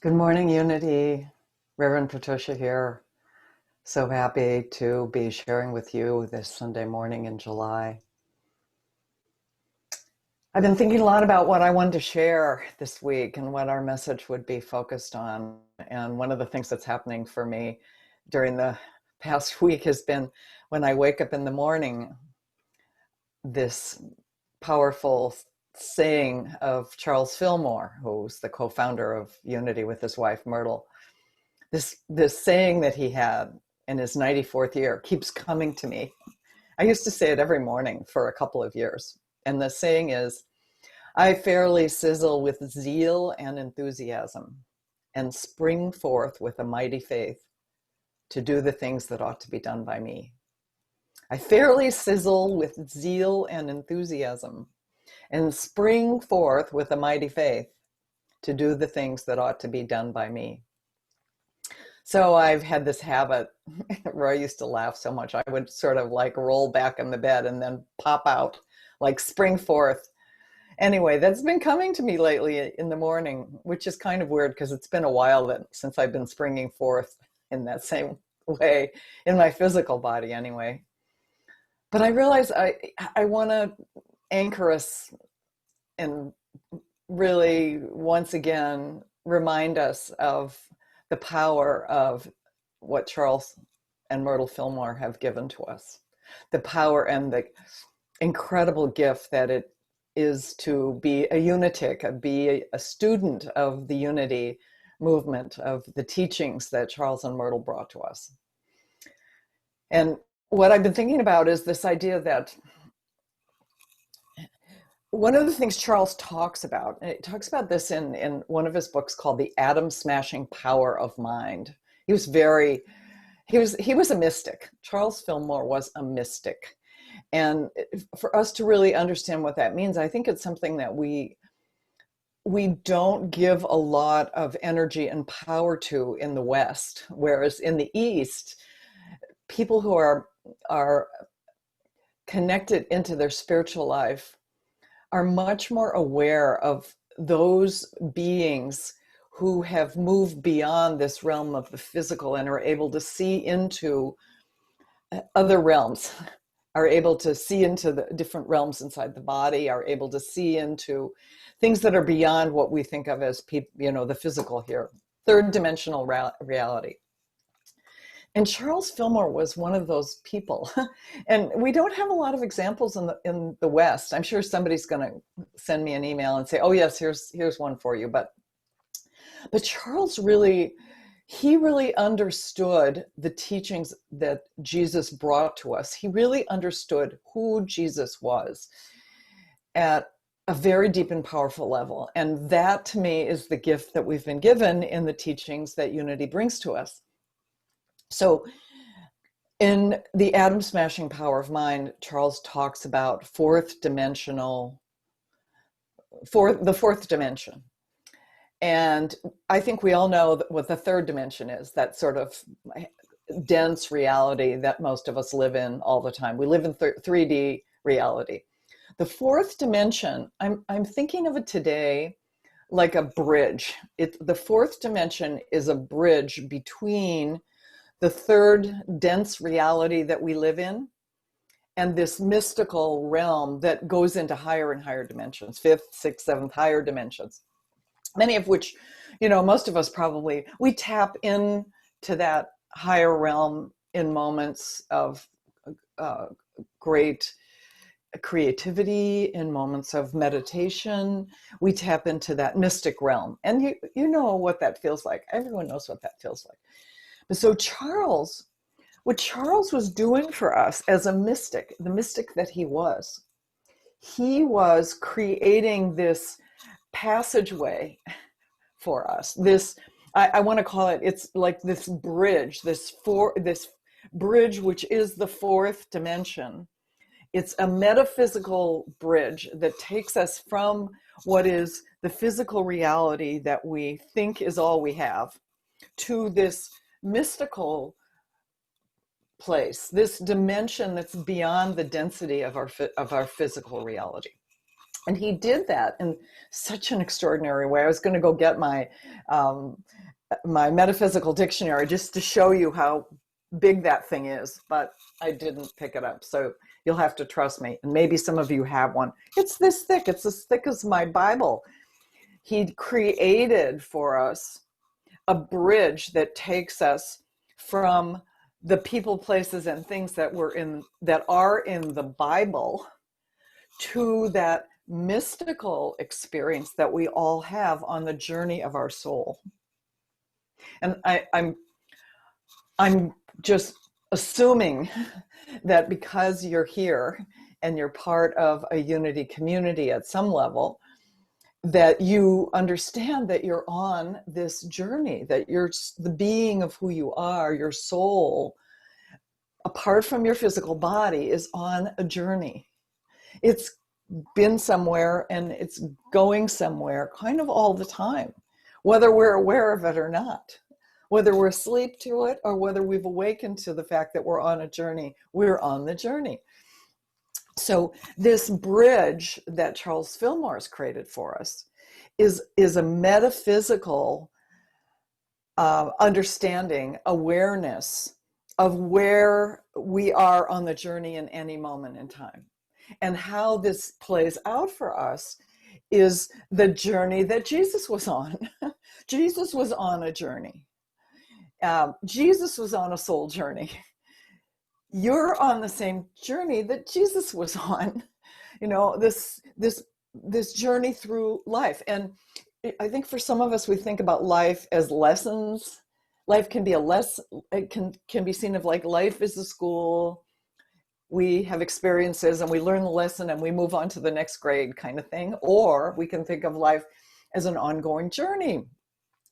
Good morning, Unity. Reverend Patricia here. So happy to be sharing with you this Sunday morning in July. I've been thinking a lot about what I wanted to share this week and what our message would be focused on. And one of the things that's happening for me during the past week has been when I wake up in the morning, this powerful saying of Charles Fillmore, who's the co-founder of Unity with his wife, Myrtle. This saying that he had in his 94th year keeps coming to me. I used to say it every morning for a couple of years. And the saying is, I fairly sizzle with zeal and enthusiasm and spring forth with a mighty faith to do the things that ought to be done by me. I fairly sizzle with zeal and enthusiasm and spring forth with a mighty faith to do the things that ought to be done by me. So I've had this habit where I used to laugh so much, I would sort of like roll back in the bed and then pop out, like spring forth. Anyway, that's been coming to me lately in the morning, which is kind of weird because it's been a while since I've been springing forth in that same way in my physical body anyway. But I realize I want to anchor us and really once again remind us of the power of what Charles and Myrtle Fillmore have given to us, the power and the incredible gift that it is to be a unitic, be a student of the unity movement, of the teachings that Charles and Myrtle brought to us. And what I've been thinking about is this idea that one of the things Charles talks about, and he talks about this in one of his books called The Atom Smashing Power of Mind. He was a mystic. Charles Fillmore was a mystic. And for us to really understand what that means, I think it's something that we don't give a lot of energy and power to in the West, whereas in the East, people who are connected into their spiritual life are much more aware of those beings who have moved beyond this realm of the physical and are able to see into other realms, are able to see into the different realms inside the body, are able to see into things that are beyond what we think of as the physical here, third dimensional reality. And Charles Fillmore was one of those people. And we don't have a lot of examples in the West. I'm sure somebody's going to send me an email and say, oh yes, here's one for you. But Charles really understood the teachings that Jesus brought to us. He really understood who Jesus was at a very deep and powerful level. And that to me is the gift that we've been given in the teachings that Unity brings to us. So in The Atom Smashing Power of Mind, Charles talks about the fourth dimension. And I think we all know what the third dimension is, that sort of dense reality that most of us live in all the time. We live in 3D reality. The fourth dimension, I'm thinking of it today like a bridge. The fourth dimension is a bridge between the third dense reality that we live in and this mystical realm that goes into higher and higher dimensions, fifth, sixth, seventh, higher dimensions, many of which, most of us probably, we tap into that higher realm in moments of great creativity, in moments of meditation. We tap into that mystic realm. And you know what that feels like. Everyone knows what that feels like. So what Charles was doing for us as a mystic, the mystic that he was creating this passageway for us. I want to call it, it's like this bridge, this bridge, which is the fourth dimension. It's a metaphysical bridge that takes us from what is the physical reality that we think is all we have to this mystical place, this dimension that's beyond the density of our physical reality. And he did that in such an extraordinary way. I was going to go get my metaphysical dictionary just to show you how big that thing is, but I didn't pick it up. So you'll have to trust me. And maybe some of you have one. It's this thick. It's as thick as my Bible. He created for us a bridge that takes us from the people, places, and things that are in the Bible to that mystical experience that we all have on the journey of our soul. And I'm just assuming that because you're here and you're part of a unity community at some level, that you understand that you're on this journey, that you're the being of who you are, your soul, apart from your physical body, is on a journey. It's been somewhere and it's going somewhere kind of all the time, whether we're aware of it or not, whether we're asleep to it or whether we've awakened to the fact that we're on a journey. We're on the journey. So this bridge that Charles Fillmore has created for us is a metaphysical understanding, awareness of where we are on the journey in any moment in time. And how this plays out for us is the journey that Jesus was on. Jesus was on a journey. Jesus was on a soul journey. You're on the same journey that Jesus was on. You know, this journey through life. And I think for some of us, we think about life as lessons. Life can be it can be seen of like life is a school. We have experiences and we learn the lesson and we move on to the next grade kind of thing. Or we can think of life as an ongoing journey.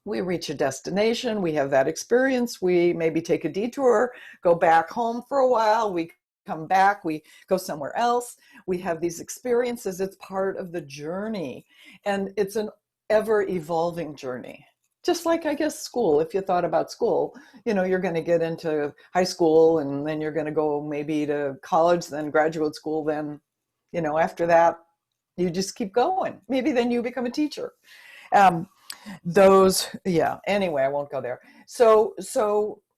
We reach a destination, we have that experience, we maybe take a detour, go back home for a while, we come back, we go somewhere else. We have these experiences. It's part of the journey. And it's an ever-evolving journey. Just like, I guess, school. If you thought about school, you know, you're going to get into high school and then you're going to go maybe to college, then graduate school, then, you know, after that, you just keep going. Maybe then you become a teacher. Anyway, I won't go there. So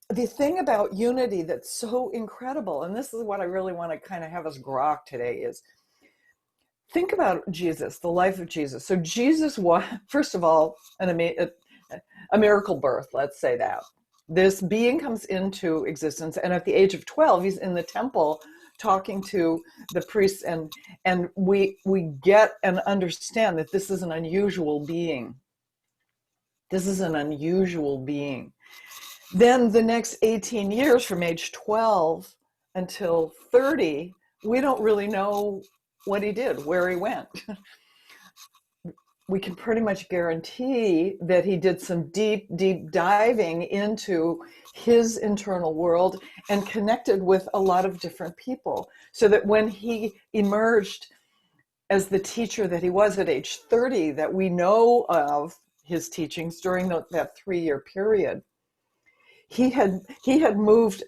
the thing about unity that's so incredible, and this is what I really want to kind of have us grok today, is think about Jesus, the life of Jesus. So Jesus was, first of all, a miracle birth, let's say that. This being comes into existence, and at the age of 12, he's in the temple talking to the priests, and we get and understand that this is an unusual being. This is an unusual being. Then the next 18 years, from age 12 until 30, we don't really know what he did, where he went. We can pretty much guarantee that he did some deep, deep diving into his internal world and connected with a lot of different people, so that when he emerged as the teacher that he was at age 30, that we know of his teachings during that 3-year period, he had moved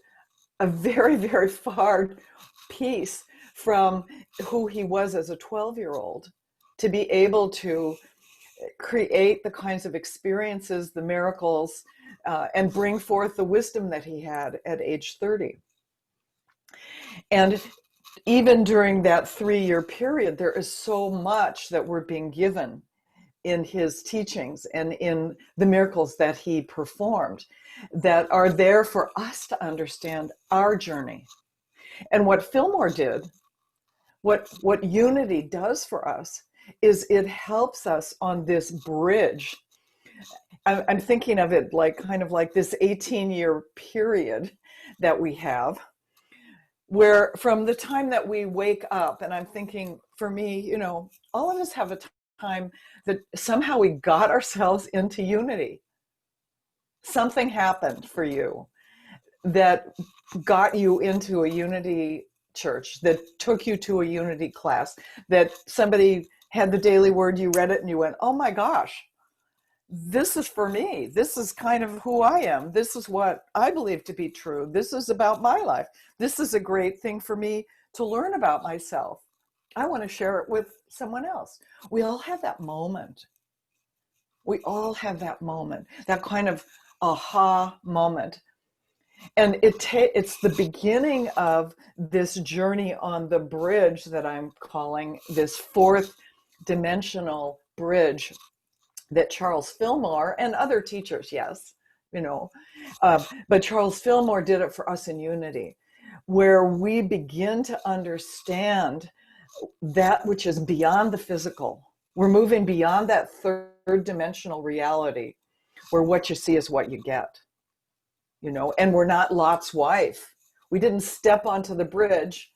a very, very far piece from who he was as a 12-year-old to be able to create the kinds of experiences, the miracles, and bring forth the wisdom that he had at age 30. And even during that 3-year period, there is so much that we're being given in his teachings and in the miracles that he performed that are there for us to understand our journey. And what Fillmore did, what unity does for us, is it helps us on this bridge. I'm thinking of it like kind of like this 18-year period that we have, where from the time that we wake up, and I'm thinking for me, you know, all of us have a time that somehow we got ourselves into unity. Something happened for you that got you into a unity church, that took you to a unity class, that somebody had the daily word, you read it and you went, oh my gosh, this is for me. This is kind of who I am. This is what I believe to be true. This is about my life. This is a great thing for me to learn about myself. I want to share it with someone else. We all have that moment. We all have that moment, that kind of aha moment. And it's the beginning of this journey on the bridge that I'm calling this fourth dimensional bridge that Charles Fillmore and other teachers, yes, but Charles Fillmore did it for us in Unity, where we begin to understand that which is beyond the physical. We're moving beyond that third dimensional reality where what you see is what you get, and we're not Lot's wife. We didn't step onto the bridge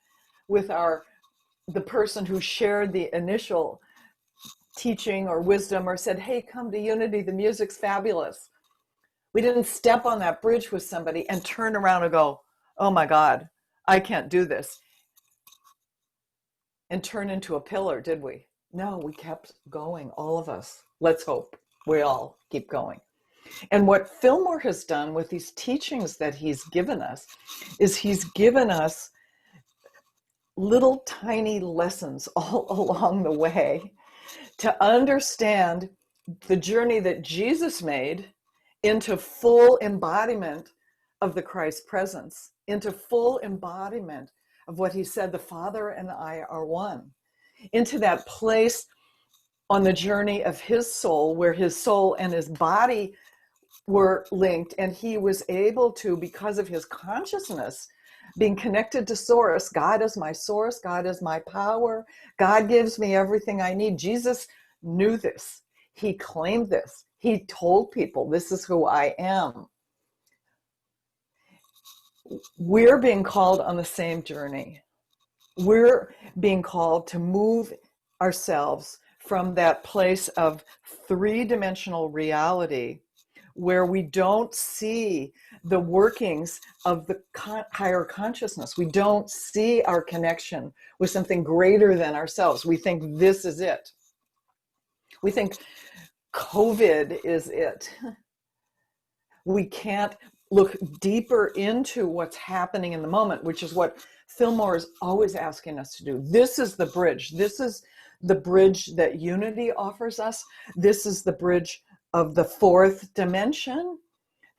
with the person who shared the initial teaching or wisdom or said, hey, come to Unity, the music's fabulous. We didn't step on that bridge with somebody and turn around and go, oh my God, I can't do this, and turn into a pillar, did we? No, we kept going, all of us. Let's hope we all keep going. And what Fillmore has done with these teachings that he's given us is he's given us little tiny lessons all along the way to understand the journey that Jesus made into full embodiment of the Christ presence, into full embodiment of what he said, the Father and I are one, into that place on the journey of his soul, where his soul and his body were linked, and he was able to, because of his consciousness being connected to source. God is my source, God is my power, God gives me everything I need. Jesus knew this, he claimed this, he told people, this is who I am. We're being called on the same journey. We're being called to move ourselves from that place of three-dimensional reality where we don't see the workings of the higher consciousness. We don't see our connection with something greater than ourselves. We think this is it. We think COVID is it. We can't look deeper into what's happening in the moment, which is what Fillmore is always asking us to do. This is the bridge. This is the bridge that Unity offers us. This is the bridge of the fourth dimension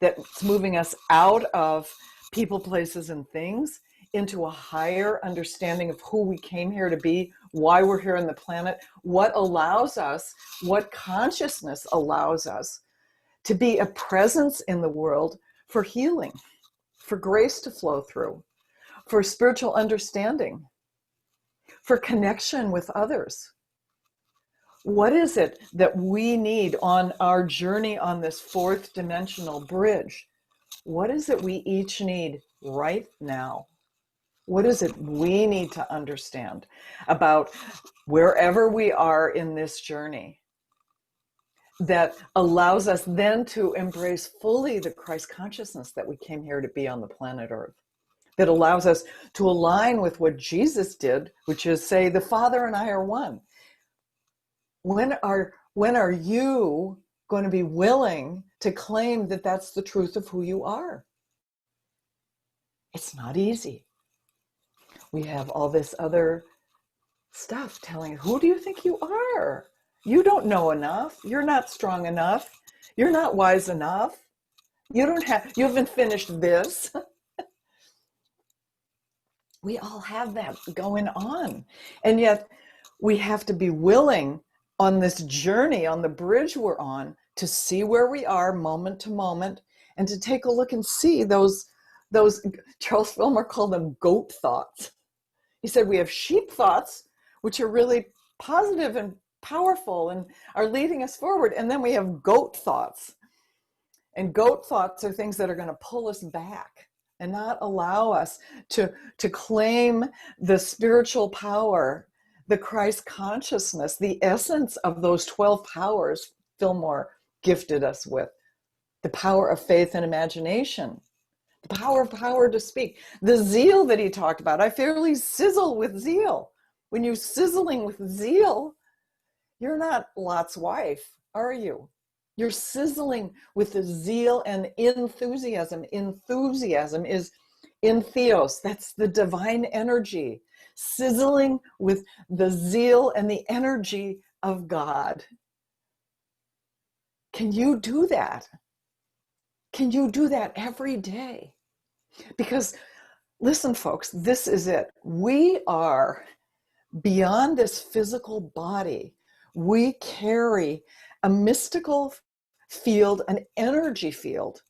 that's moving us out of people, places, and things into a higher understanding of who we came here to be, why we're here on the planet, what allows us, what consciousness allows us to be a presence in the world for healing, for grace to flow through, for spiritual understanding, for connection with others. What is it that we need on our journey on this fourth dimensional bridge? What is it we each need right now? What is it we need to understand about wherever we are in this journey that allows us then to embrace fully the Christ consciousness that we came here to be on the planet Earth, that allows us to align with what Jesus did, which is say, the Father and I are one. When are you going to be willing to claim that that's the truth of who you are? It's not easy. We have all this other stuff telling, who do you think you are? You don't know enough. You're not strong enough. You're not wise enough. You haven't finished this. We all have that going on. And yet we have to be willing on this journey, on the bridge we're on, to see where we are moment to moment and to take a look and see those Charles Fillmore called them goat thoughts. He said we have sheep thoughts, which are really positive and powerful and are leading us forward. And then we have goat thoughts. And goat thoughts are things that are going to pull us back and not allow us to claim the spiritual power, the Christ consciousness, the essence of those 12 powers Fillmore gifted us with. The power of faith and imagination, the power to speak, the zeal that he talked about. I fairly sizzle with zeal. When you're sizzling with zeal, you're not Lot's wife, are you? You're sizzling with the zeal and enthusiasm. Enthusiasm is in theos. That's the divine energy sizzling with the zeal and the energy of God. Can you do that? Can you do that every day? Because listen, folks, this is it. We are beyond this physical body. We carry a mystical field, an energy field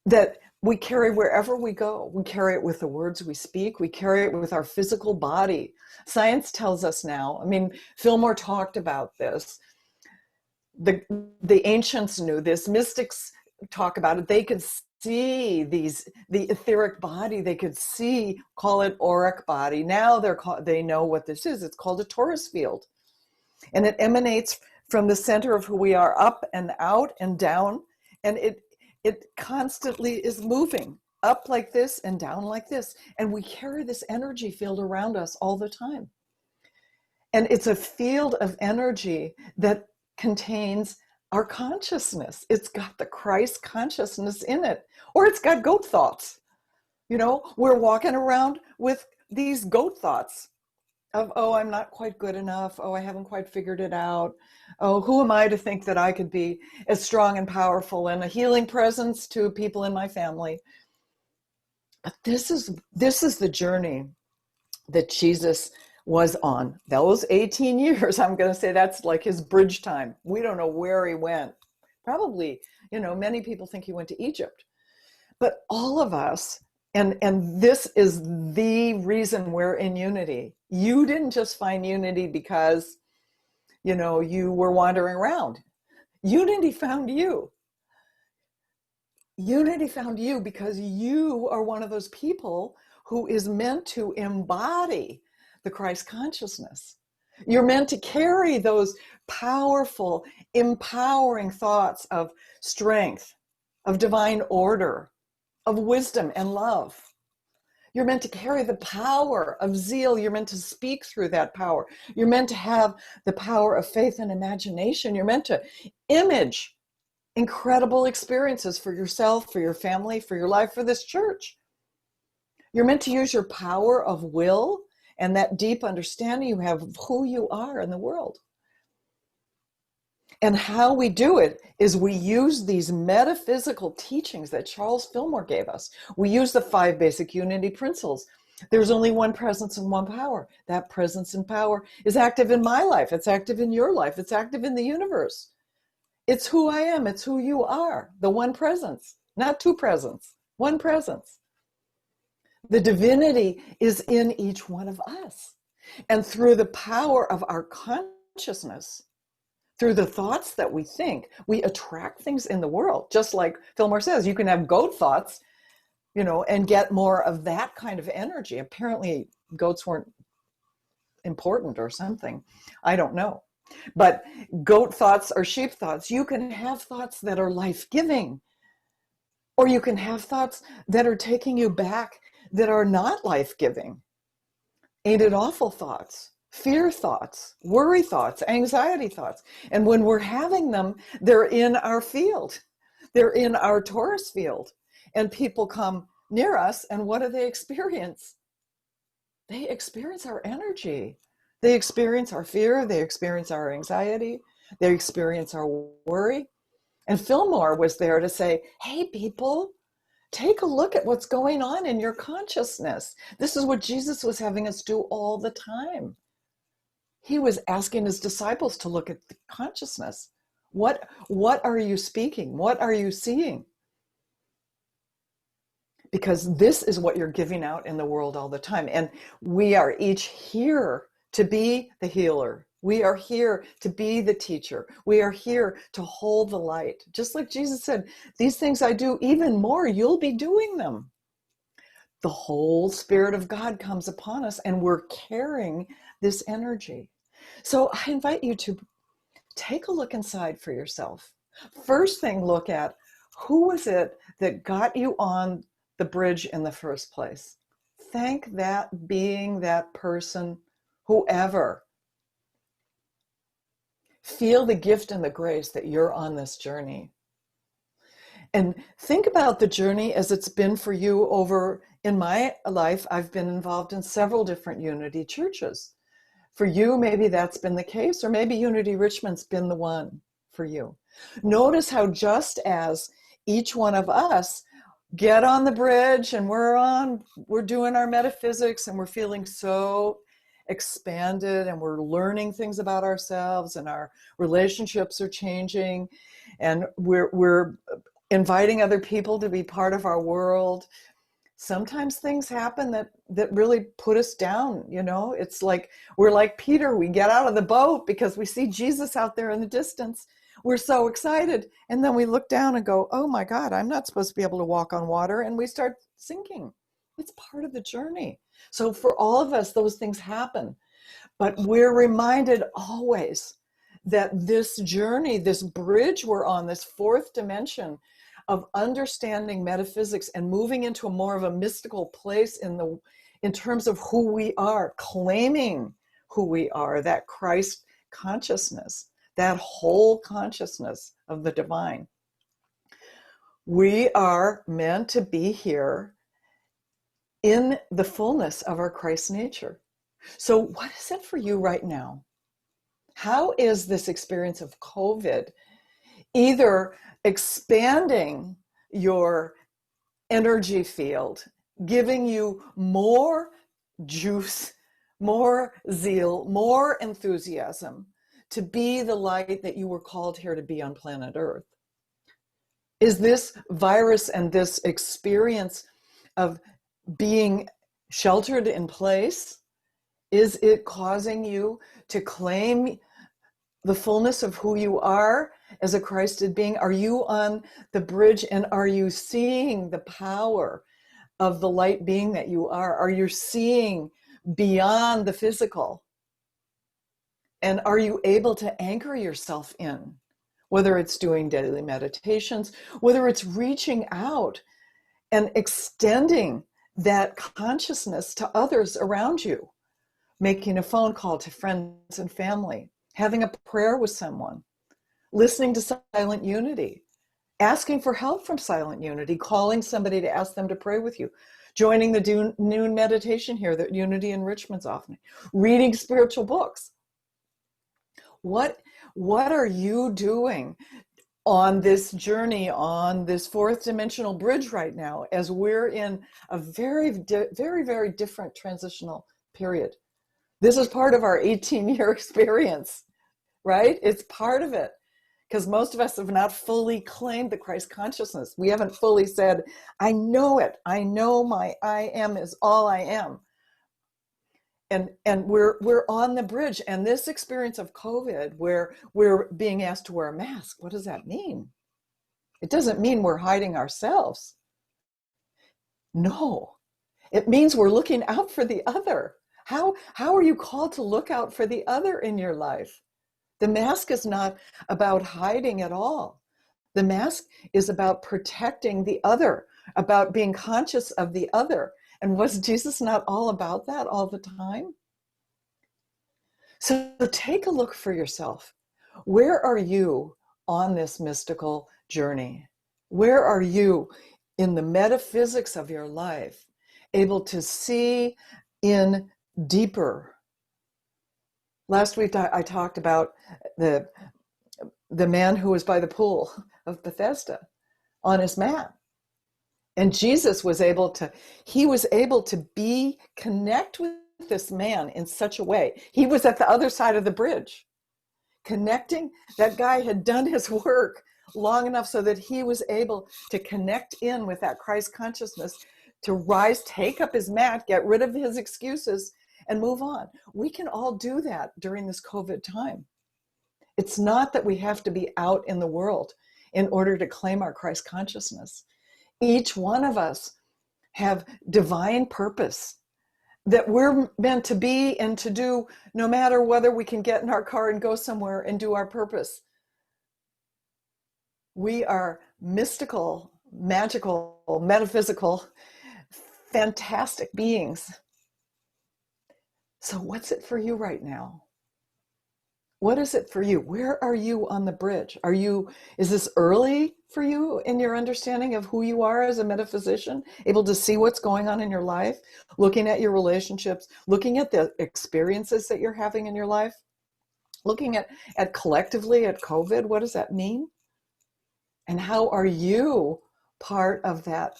that we carry wherever we go. We carry it with the words we speak. We carry it with our physical body. Science tells us now, I mean, Fillmore talked about this. The ancients knew this. Mystics talk about it. They could see the etheric body. They could see, call it auric body. Now they know what this is. It's called a torus field. And it emanates from the center of who we are, up and out and down. And it constantly is moving up like this and down like this. And we carry this energy field around us all the time. And it's a field of energy that contains our consciousness. It's got the Christ consciousness in it, or it's got goat thoughts. You know, we're walking around with these goat thoughts of, oh, I'm not quite good enough. Oh, I haven't quite figured it out. Oh, who am I to think that I could be as strong and powerful and a healing presence to people in my family? But this is the journey that Jesus was on. Those 18 years, I'm going to say that's like his bridge time. We don't know where he went. Probably, you know, many people think he went to Egypt. But all of us, and this is the reason we're in unity. You didn't just find unity because, you know, you were wandering around. Unity found you. Unity found you because you are one of those people who is meant to embody the Christ consciousness. You're meant to carry those powerful, empowering thoughts of strength, of divine order, of wisdom and love. You're meant to carry the power of zeal. You're meant to speak through that power. You're meant to have the power of faith and imagination. You're meant to image incredible experiences for yourself, for your family, for your life, for this church. You're meant to use your power of will and that deep understanding you have of who you are in the world. And how we do it is we use these metaphysical teachings that Charles Fillmore gave us. We use the 5 basic unity principles. There's only one presence and one power. That presence and power is active in my life. It's active in your life. It's active in the universe. It's who I am. It's who you are. The one presence, not 2 presence, one presence. The divinity is in each one of us. And through the power of our consciousness, through the thoughts that we think, we attract things in the world. Just like Fillmore says, you can have goat thoughts, you know, and get more of that kind of energy. Apparently, goats weren't important or something. I don't know. But goat thoughts or sheep thoughts, you can have thoughts that are life-giving, or you can have thoughts that are taking you back that are not life-giving. Ain't it awful thoughts? Fear thoughts, worry thoughts, anxiety thoughts. And when we're having them, they're in our field. They're in our torus field. And people come near us, and what do they experience? They experience our energy. They experience our fear. They experience our anxiety. They experience our worry. And Fillmore was there to say, hey, people, take a look at what's going on in your consciousness. This is what Jesus was having us do all the time. He was asking his disciples to look at the consciousness. What are you speaking? What are you seeing? Because this is what you're giving out in the world all the time. And we are each here to be the healer. We are here to be the teacher. We are here to hold the light. Just like Jesus said, these things I do, even more, you'll be doing them. The whole Spirit of God comes upon us, and we're carrying this energy. So I invite you to take a look inside for yourself. First thing, look at who was it that got you on the bridge in the first place. Thank that being, that person, whoever. Feel the gift and the grace that you're on this journey. And think about the journey as it's been for you over in my life, I've been involved in several different Unity churches. For you, maybe that's been the case, or maybe Unity Richmond's been the one for you. Notice how just as each one of us get on the bridge and we're doing our metaphysics and we're feeling so expanded and we're learning things about ourselves and our relationships are changing and we're inviting other people to be part of our world. Sometimes things happen that really put us down. It's like we're like Peter, we get out of the boat because we see Jesus out there in the distance. We're so excited, and then we look down and go, oh my God, I'm not supposed to be able to walk on water, and we start sinking. It's part of the journey. So for all of us, those things happen, but we're reminded always that this journey, this bridge we're on, this fourth dimension of understanding metaphysics and moving into a more of a mystical place in terms of who we are, claiming who we are, that Christ consciousness, that whole consciousness of the divine. We are meant to be here in the fullness of our Christ nature. So what is it for you right now? How is this experience of COVID either expanding your energy field, giving you more juice, more zeal, more enthusiasm to be the light that you were called here to be on planet Earth? Is this virus and this experience of being sheltered in place, is it causing you to claim the fullness of who you are as a Christed being? Are you on the bridge and are you seeing the power of the light being that you are? Are you seeing beyond the physical? And are you able to anchor yourself in, whether it's doing daily meditations, whether it's reaching out and extending that consciousness to others around you, making a phone call to friends and family, having a prayer with someone, listening to Silent Unity, asking for help from Silent Unity, calling somebody to ask them to pray with you, joining the noon meditation here that Unity in Richmond's offering, reading spiritual books. What are you doing on this journey, on this fourth dimensional bridge right now, as we're in a very, very, very different transitional period? This is part of our 18-year experience, right? It's part of it, because most of us have not fully claimed the Christ consciousness. We haven't fully said, I know it. I know my I am is all I am. And we're on the bridge. And this experience of COVID, where we're being asked to wear a mask, what does that mean? It doesn't mean we're hiding ourselves. No, it means we're looking out for the other. How are you called to look out for the other in your life? The mask is not about hiding at all. The mask is about protecting the other, about being conscious of the other. And was Jesus not all about that all the time? So take a look for yourself. Where are you on this mystical journey? Where are you in the metaphysics of your life, able to see in deeper? Last week I talked about the man who was by the pool of Bethesda on his mat. And Jesus was able to connect with this man in such a way. He was at the other side of the bridge, connecting. That guy had done his work long enough so that he was able to connect in with that Christ consciousness, to rise, take up his mat, get rid of his excuses, and move on. We can all do that during this COVID time. It's not that we have to be out in the world in order to claim our Christ consciousness. Each one of us have divine purpose that we're meant to be and to do, no matter whether we can get in our car and go somewhere and do our purpose. We are mystical, magical, metaphysical, fantastic beings. So what's it for you right now? what is it for you? Where are you on the bridge? Is this early for you in your understanding of who you are as a metaphysician, able to see what's going on in your life, looking at your relationships, looking at the experiences that you're having in your life, looking at collectively at COVID, what does that mean? And how are you part of that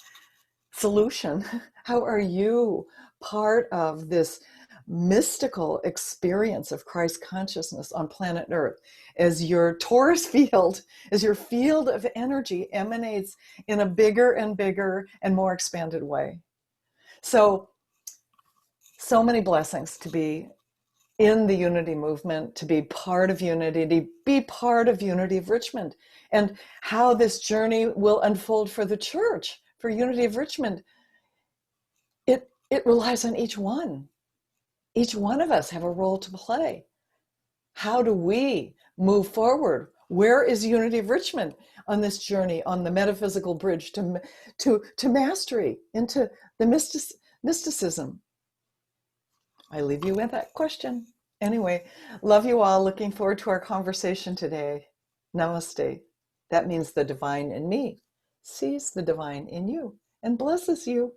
solution? How are you part of this mystical experience of Christ consciousness on planet Earth as your torus field, as your field of energy emanates in a bigger and bigger and more expanded way? So many blessings to be in the unity movement, to be part of unity, to be part of Unity of Richmond, and how this journey will unfold for the church, for Unity of Richmond. It relies on each one. Each one of us have a role to play. How do we move forward? Where is Unity of Richmond on this journey, on the metaphysical bridge to mastery, into the mysticism? I leave you with that question. Anyway, love you all. Looking forward to our conversation today. Namaste. That means the divine in me sees the divine in you and blesses you.